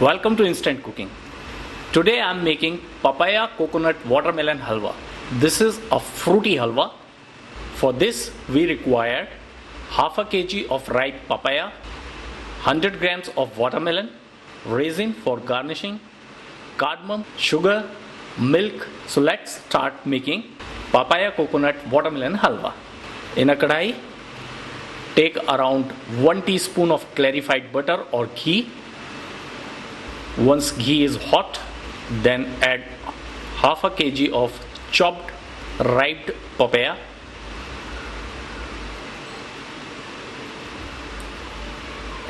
Welcome to Instant Cooking. Today I am making Papaya Coconut Watermelon Halwa. This is a fruity halwa. For this we require half a kg of ripe papaya, 100 grams of watermelon, raisin for garnishing, cardamom, sugar, milk. So let's start making Papaya Coconut Watermelon Halwa. In a kadai, take around 1 teaspoon of clarified butter or ghee. Once ghee is hot, then add half a kg of chopped ripe papaya,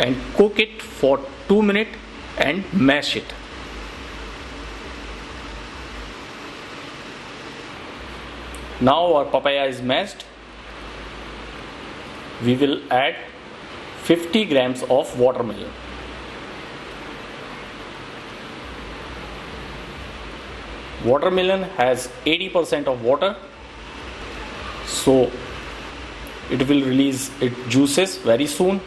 and cook it for 2 minutes and mash it. Now our papaya is mashed. We will add 50 grams of watermelon. Watermelon has 80% of water, so it will release its juices very soon.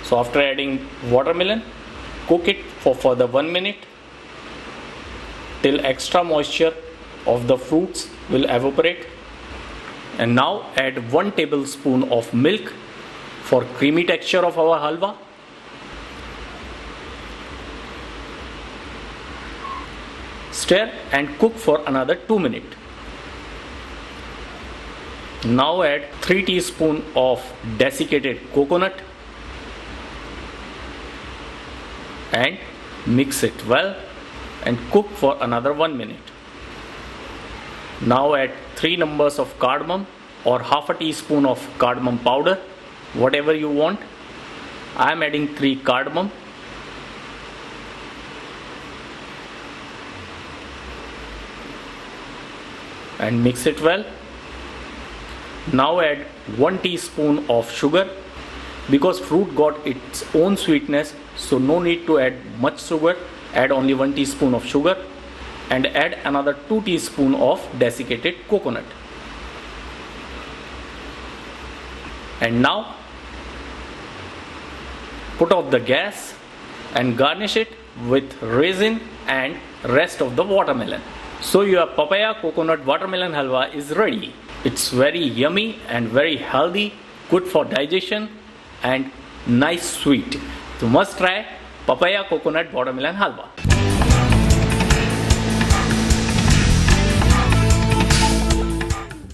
So after adding watermelon, cook it for further 1 minute till extra moisture of the fruits will evaporate. And now add 1 tablespoon of milk for creamy texture of our halwa. Stir and cook for another 2 minutes. Now add 3 teaspoons of desiccated coconut and mix it well and cook for another 1 minute. Now add 3 numbers of cardamom or half a teaspoon of cardamom powder, whatever you want. I am adding 3 cardamom. And mix it well. Now add 1 teaspoon of sugar. Because fruit got its own sweetness, so no need to add much sugar. Add only 1 teaspoon of sugar and add another 2 teaspoons of desiccated coconut. And now put off the gas and garnish it with raisin and rest of the watermelon. So your Papaya Coconut Watermelon Halwa is ready. It's very yummy and very healthy, good for digestion and nice sweet. So must try Papaya Coconut Watermelon Halwa.